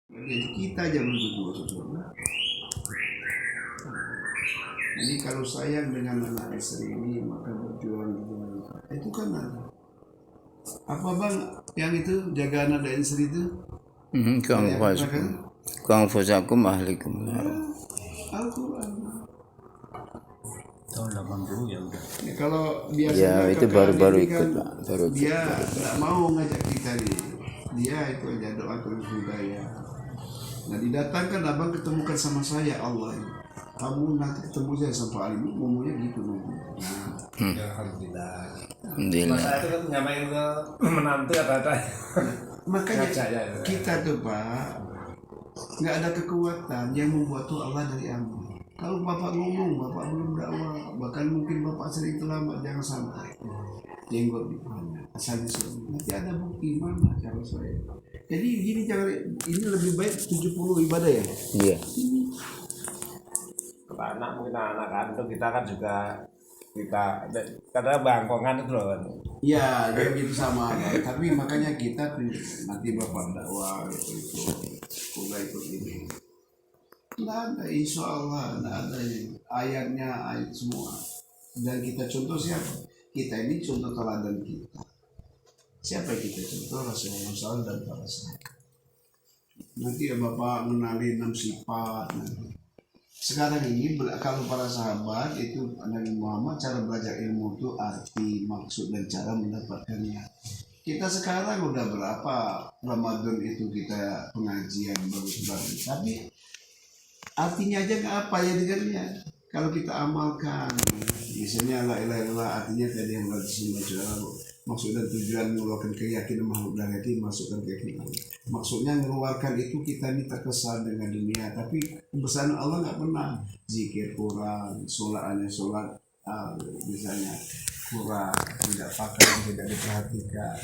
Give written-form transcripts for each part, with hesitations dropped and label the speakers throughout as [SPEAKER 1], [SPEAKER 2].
[SPEAKER 1] Jadi kita jangan berdua saudara. Jadi kalau sayang dengan anak istri ini maka berjuang dengan itu kan ada. Apa bang yang itu jaga anak dan istri itu?
[SPEAKER 2] Kang fusakum ahlikum.
[SPEAKER 1] Al-Quran.
[SPEAKER 3] Tahun 80 ya udah.
[SPEAKER 1] Ya, kalau biasanya
[SPEAKER 2] itu baru-baru ikut Pak.
[SPEAKER 1] Dia tidak mau ngajak kita nih. Dia itu aja doa terus budaya. Nah didatangkan abang ketemukan sama saya Allah ini. Kamu nanti ketemu saya sampai Ali ngomongnya gitu ngomong. Nah,
[SPEAKER 3] Alhamdulillah.
[SPEAKER 2] Alhamdulillah.
[SPEAKER 3] Masa itu kan nyamain ke menantu apa-apa.
[SPEAKER 1] makanya
[SPEAKER 3] Ngajak, ya.
[SPEAKER 1] kita tuh Pak nggak ada kekuatan yang membuat tuh Allah dari amal. Kalau bapak ngomong, bapak belum dakwah, bahkan mungkin bapak sering terlambat, jangan sampai jenggot di mana, asalnya suami. Nanti ada bukti mana cara saya. Jadi gini jangan, ini lebih baik 70 ibadah ya.
[SPEAKER 2] Iya.
[SPEAKER 3] Anak mungkin anak kandung kita kan juga kita karena bangkongan itu loh.
[SPEAKER 1] Iya, dia gitu sama. Tapi makanya kita nanti bapak dakwah itu, udah ikut ini. Nggak ada, insya Allah nggak ada ayatnya ayat semua. Dan kita contoh siapa? Kita ini contoh teladan kita. Siapa yang kita contoh? Rasulullah SAW dan para sahabat. Nanti ya Bapak mengenali 6 sifat. Sekarang ini kalau para sahabat itu Nabi Muhammad cara belajar ilmu itu arti, maksud dan cara mendapatkannya. Kita sekarang udah berapa Ramadan itu kita pengajian bagus-bagus. Tapi artinya aja nggak apa ya dengannya. Kalau kita amalkan, misalnya la ilaha illallah artinya tadi yang disebut maksud dan tujuan mengeluarkan keyakinan makhluk dan hati masukkan keyakinan. Maksudnya mengeluarkan itu kita ini terkesan dengan dunia, tapi kebesaran Allah nggak pernah. Zikir kurang, sholat misalnya kurang, tidak pakai, tidak diperhatikan.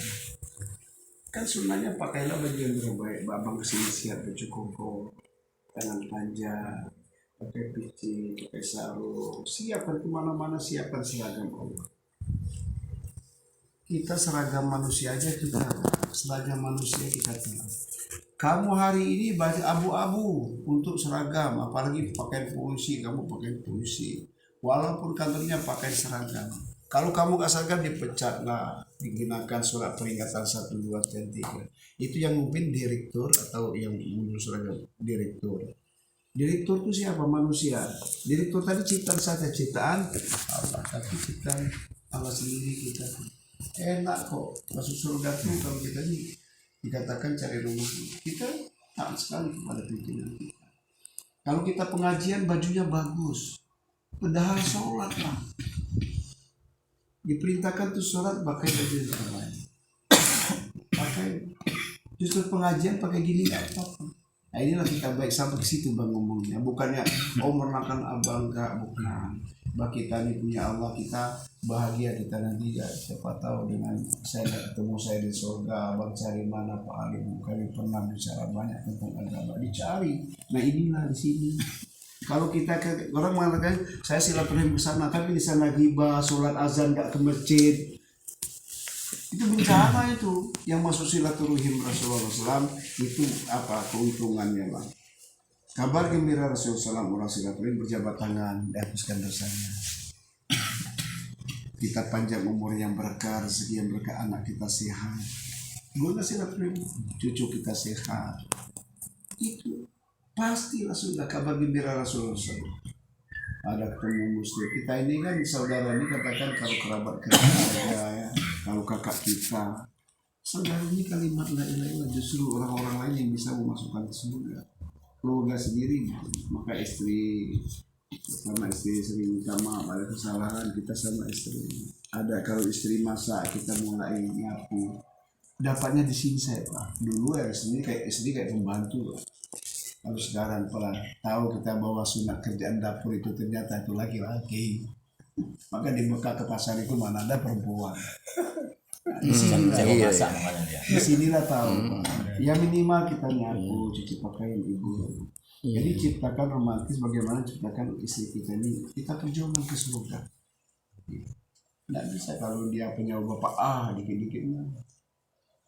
[SPEAKER 1] Kan sunnahnya pakailah baju yang terbaik. Babang kesini siap baju koko, tangan panjang, pakai peci, pakai sarung, siapkan kemana-mana, siapkan seragam Allah. Kita seragam manusia aja kita, seragam manusia kita tahu. Kamu hari ini baca abu-abu untuk seragam, apalagi pakai polisi, kamu pakai polisi, walaupun kantornya pakai seragam. Kalau kamu gak seragam dipecat lah, digunakan surat peringatan 1, 2, dan 3. Itu yang mungkin direktur atau yang menurut seragam direktur. Direktur itu siapa? Manusia. Direktur tadi ciptaan saja, ciptaan Allah, tapi ciptaan Allah sendiri kita. Enak kok masuk surga tuh kalau kita ini dikatakan cari rumah. Kita taat sekali kepada pimpinan kita. Kalau kita pengajian bajunya bagus, padahal sholat lah. Diperintahkan tuh sholat pakai baju yang terbaik. Pakai justru pengajian pakai gini nggak apa-apa. Nah inilah kita baik sampai ke situ bang ngomongnya, bukannya merendahkan abang enggak, bukan. Bah kita ini punya Allah, kita bahagia, kita nanti ya siapa tahu dengan saya ketemu saya di surga. Abang cari mana Pak Alim, kami pernah bicara banyak tentang agama, dicari. Nah inilah di sini. Kalau kita orang mengatakan saya silaturahim ke sana, tapi di sana ghibah, sholat azan nggak ke masjid, itu bencana itu. Yang masuk silaturahim Rasulullah SAW itu apa keuntungannya bang? Kabar gembira Rasulullah SAW orang silaturahim berjabat tangan, dihapuskan dosanya. Kita panjang umur yang berkah, rezeki yang berkah, anak kita sehat. Guna silaturahim, cucu kita sehat. Itu pastilah sudah kabar gembira Rasulullah SAW. Ada ketemu muslim kita ini kan saudara ini katakan kalau kerabat kita ya, kalau kakak kita saudara ini kalimat la ilaha illallah justru orang-orang lain yang bisa memasukkan ke surga. Keluarga sendiri maka istri sama istri sering minta maaf ada kesalahan kita sama istri. Ada kalau istri masak kita mulai nyapu, dapatnya di sini saya Pak. Dulu ya istri kayak pembantu. Lalu sekarang pelan tahu kita bahwa sunat kerjaan dapur itu ternyata itu laki-laki. Maka di Mekah ke pasar itu mana ada perempuan. Nah, di sinilah tahu. Ya minimal kita nyapu, cuci pakaian ibu. Jadi ciptakan romantis bagaimana ciptakan istri kita ini kita perjuangkan ke surga. Nggak bisa kalau dia punya bapak dikit-dikit.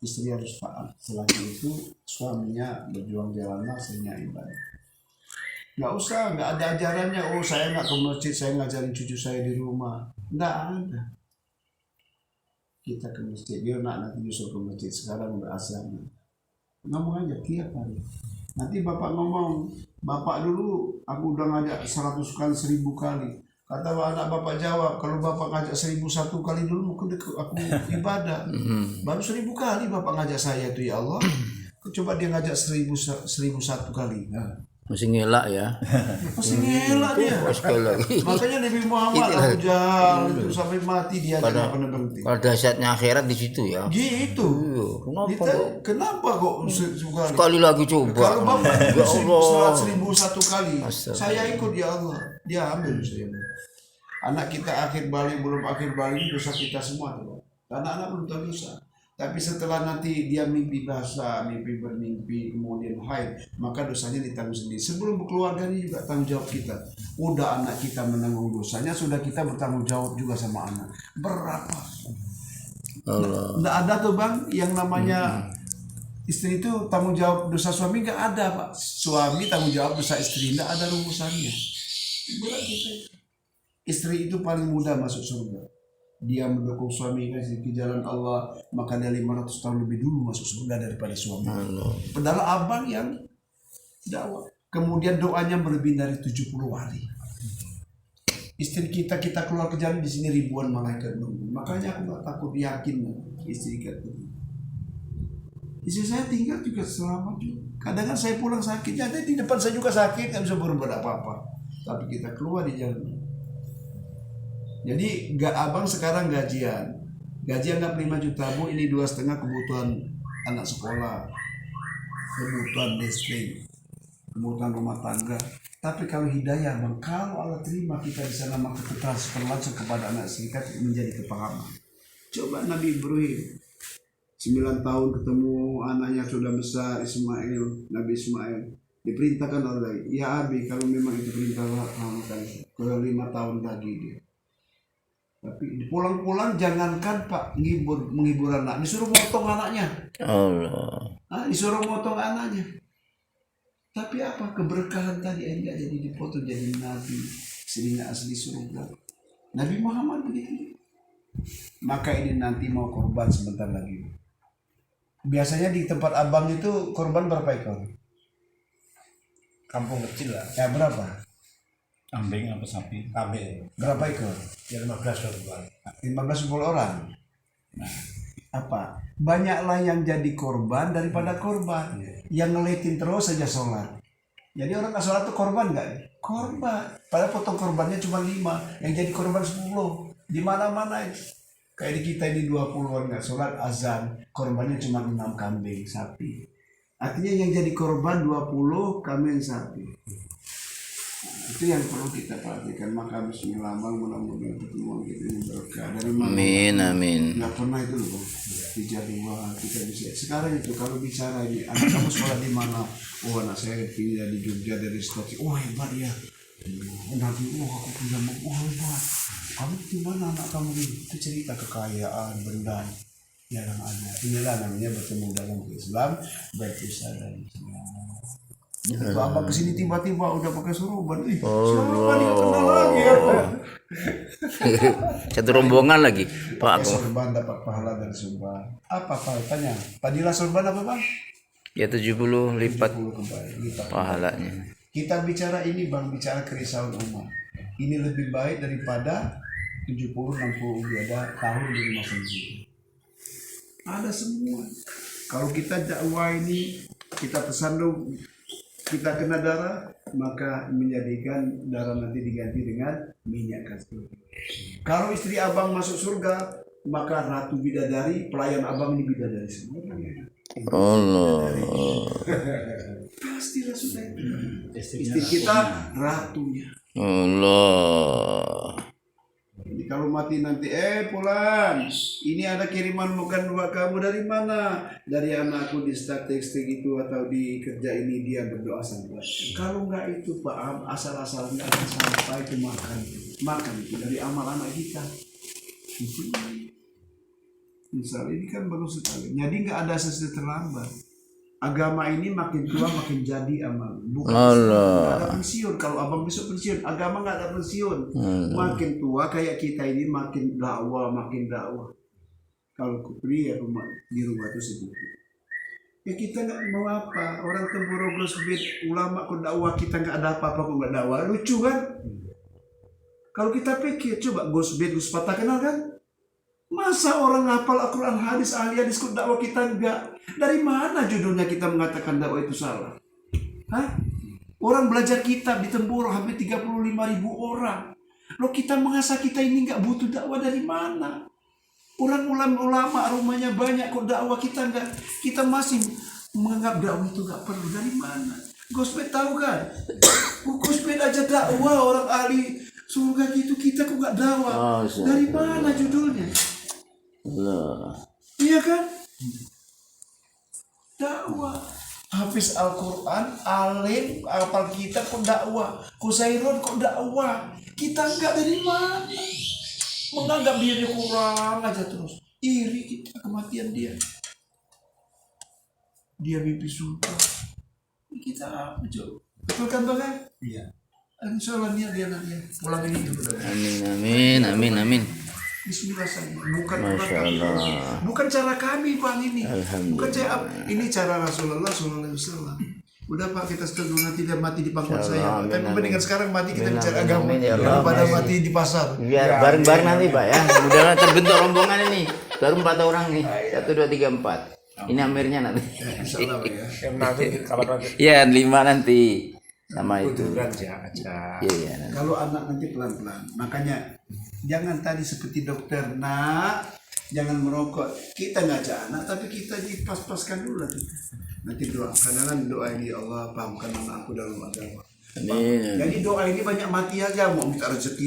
[SPEAKER 1] istri harus taat. Selain itu suaminya berjuang jalan nasihnya ibadah. Nggak usah, nggak ada ajarannya. Oh saya nggak ke masjid, saya ngajarin cucu saya di rumah. Nggak ada. Kita ke masjid, dia nanti nyusul ke masjid. Sekarang udah azan. Ngomong aja tiap hari. Nanti bapak ngomong, bapak dulu aku udah ngajak 100 kali, 1000 kali. Kata anak bapak jawab, kalau bapak ngajak 1001 kali dulu aku ibadah. Baru 1000 kali bapak ngajak saya tuh ya Allah. Coba dia ngajak 1001 kali. Nah.
[SPEAKER 2] Masih ngelak ya.
[SPEAKER 1] Masih ngelak dia.
[SPEAKER 2] Sekali lagi.
[SPEAKER 1] Makanya Nabi Muhammad Abu Jahal itu sampai mati dia tidak pernah berhenti.
[SPEAKER 2] Pada saatnya akhirat di situ ya.
[SPEAKER 1] Gitu. Kenapa kok
[SPEAKER 2] Sekali lagi coba.
[SPEAKER 1] Kalau bapak
[SPEAKER 2] Ya Allah.
[SPEAKER 1] 1001 kali,
[SPEAKER 2] Astagfirullah.
[SPEAKER 1] saya ikut ya Allah. Dia ambil saya. Anak kita akhir balik belum akhir balik dosa kita semua tuh. Karena anak belum tahu dosa. Tapi setelah nanti dia mimpi basah, mimpi bermimpi, kemudian haid, maka dosanya ditanggung sendiri. Sebelum berkeluarga ini juga tanggung jawab kita. Udah anak kita menanggung dosanya, sudah kita bertanggung jawab juga sama anak. Berapa? Nggak ada tuh bang, yang namanya istri itu tanggung jawab dosa suami, nggak ada pak. Suami tanggung jawab dosa istri, nggak ada rumusannya. Berat kita. Istri itu paling mudah masuk surga. Dia mendukung suami kasih ke jalan Allah, maka dia 500 tahun lebih dulu masuk surga daripada suami. Padahal abang yang dakwah. Kemudian doanya berlebih dari 70 hari. Istri kita keluar ke jalan di sini ribuan malaikat nunggu. Makanya aku nggak takut, yakin istri kita. Istri saya tinggal juga selamat juga. Kadang kan saya pulang sakit, ada di depan saya juga sakit, nggak bisa berbuat apa-apa. Tapi kita keluar di jalan. Jadi abang sekarang gajian nggak 5 juta bu, ini 2,5 kebutuhan anak sekolah, kebutuhan listrik, kebutuhan rumah tangga. Tapi kalau hidayah bang, kalau Allah terima kita di sana maka kita transfer langsung kepada anak serikat menjadi kepahaman. Coba Nabi Ibrahim 9 tahun ketemu anaknya sudah besar Ismail, Nabi Ismail diperintahkan oleh ya Abi kalau memang itu perintah Allah kalau 5 tahun lagi dia. Tapi pulang-pulang jangankan pak menghibur anak, disuruh motong anaknya.
[SPEAKER 2] Allah.
[SPEAKER 1] Disuruh motong anaknya. Tapi apa keberkahan tadi enggak jadi dipotong jadi nabi, sehingga asli surga. Nabi Muhammad begitu. Maka ini nanti mau korban sebentar lagi. Biasanya di tempat abang itu korban berapa ekor?
[SPEAKER 3] Kampung kecil lah.
[SPEAKER 1] Ya berapa?
[SPEAKER 4] Kambing apa sapi?
[SPEAKER 3] Kambing.
[SPEAKER 1] Berapa ekor?
[SPEAKER 3] Ya 15 orang.
[SPEAKER 1] 15-10 orang. Nah, apa? Banyaklah yang jadi korban daripada korban. Yang ngeliatin terus saja sholat. Jadi orang nggak sholat itu korban nggak? Korban. Padahal potong korbannya cuma 5, yang jadi korban 10. Di mana-mana itu. Kayak di kita ini 20-an nggak sholat azan, korbannya cuma 6 kambing sapi. Artinya yang jadi korban 20 kambing sapi. Itu yang perlu kita perhatikan. Maka bismillah bang, mudah-mudahan pertemuan kita ini berkah dari mana.
[SPEAKER 2] Amin amin.
[SPEAKER 1] Nggak pernah itu loh bang, dijadwal kita bisa. Sekarang itu kalau bicara ini, anak kamu sekolah di mana? Oh anak saya pindah di Jogja dari Stokes. Oh hebat ya. Nabi, aku punya hebat. Kamu di mana anak kamu ini? Itu cerita kekayaan benda yang ada. Inilah namanya bertemu dalam Islam, berusaha dan Islam. Begitu abang kesini tiba-tiba udah pakai suruban, siapa dia kenal lagi ya?
[SPEAKER 2] Satu rombongan lagi Pak aku.
[SPEAKER 1] Surban dapat pahala dari surban. Apa tanya? Padilah surban apa bang?
[SPEAKER 2] Ya 70 lipat
[SPEAKER 1] 10 kembali lipat.
[SPEAKER 2] pahalanya.
[SPEAKER 1] Kita bicara ini bang, bicara kerisauan umat. Ini lebih baik daripada 70-60 ada tahun di rumah sendiri. Ada semua. Kalau kita dakwah ini, kita tersandung, kita kena darah, maka menjadikan darah nanti diganti dengan minyak kasturi. Kalau istri abang masuk surga, maka ratu bidadari, pelayan abang ini bidadari semua.
[SPEAKER 2] Allah.
[SPEAKER 1] Pastilah sudah itu. Istri kita ratunya.
[SPEAKER 2] Allah.
[SPEAKER 1] Jadi kalau mati nanti, pulang. Ini ada kiriman bukan buat kamu dari mana? Dari anakku di statistik itu atau di kerja ini dia berdoa sampai. Kalau enggak itu Pak, asal-asalnya akan sampai ke makan. Makan itu dari amal anak kita. Itu. Misal ini kan baru sekali. Jadi nggak ada sesuatu terlambat. Agama ini makin tua makin jadi amal. Bukan
[SPEAKER 2] Allah.
[SPEAKER 1] nggak ada pensiun. Kalau abang besok pensiun, agama nggak ada pensiun. Makin tua kayak kita ini makin dakwah, makin dakwah. Kalau kupri ya rumah di rumah itu sedikit. Ya kita nggak mau apa. Orang Temboroglo sebut ulama kok dakwah, kita nggak ada apa-apa kok nggak dakwah. Lucu kan? Kalau kita pikir, coba Gus Bet, Gus Patah kenal kan? Masa orang hafal Al-Quran hadis, ahli hadis kok dakwah kita enggak? Dari mana judulnya kita mengatakan dakwah itu salah? Hah? Orang belajar kitab di Temboro hampir 35.000 orang. Loh kita mengasah kita ini enggak butuh dakwah dari mana? Orang ulama rumahnya banyak kok dakwah kita enggak. Kita masih menganggap dakwah itu enggak perlu. Dari mana? Gus Bet tahu kan? Gus Bet aja dakwah orang ahli surga gitu, kita kok enggak dakwah? Dari mana judulnya?
[SPEAKER 2] Allah.
[SPEAKER 1] Iya kan? Dakwah. Hafiz Al-Quran, alim, hafal kitab kok dakwah. Kusairun kok dakwah. Kita enggak dari mana? Menganggap diri kurang aja terus. Iri kita kematian dia. Dia mimpi surga. Kita apa coba? Betul kan Bang? Iya. Insya Allah dia pulang ini dulu.
[SPEAKER 2] Amin.
[SPEAKER 1] Bismillah saja.
[SPEAKER 2] Masya Allah.
[SPEAKER 1] Bukan cara kami Bang ini.
[SPEAKER 2] Alhamdulillah.
[SPEAKER 1] Bukan cara ini cara Rasulullah SAW. Udah Pak kita setuju nanti dia mati di pangkuan saya.
[SPEAKER 2] Amin,
[SPEAKER 1] Tapi
[SPEAKER 2] amin.
[SPEAKER 1] mendingan sekarang mati kita
[SPEAKER 2] Amin,
[SPEAKER 1] bicara
[SPEAKER 2] amin,
[SPEAKER 1] agama
[SPEAKER 2] amin, ya Allah.
[SPEAKER 1] daripada mati di pasar.
[SPEAKER 2] Biar bareng-bareng nanti Pak ya. Mudah terbentuk rombongan ini. Baru 4 orang nih. 1, 2, 3, 4. Ini amirnya nanti.
[SPEAKER 1] Insya Allah Pak ya.
[SPEAKER 3] Yang nanti kalau nanti
[SPEAKER 2] Ya 5 nanti. Sama itu.
[SPEAKER 3] kuduran aja.
[SPEAKER 2] Iya. Nanti.
[SPEAKER 1] Kalau anak nanti pelan-pelan. Makanya jangan tadi seperti dokter, nak, jangan merokok. Kita ngajak anak, tapi kita dipas-paskan dulu nanti. Nanti doa. Karena kan doa ini Allah pahamkan anakku dalam agama.
[SPEAKER 2] Amin.
[SPEAKER 1] Jadi doa ini banyak mati aja mau minta rezeki.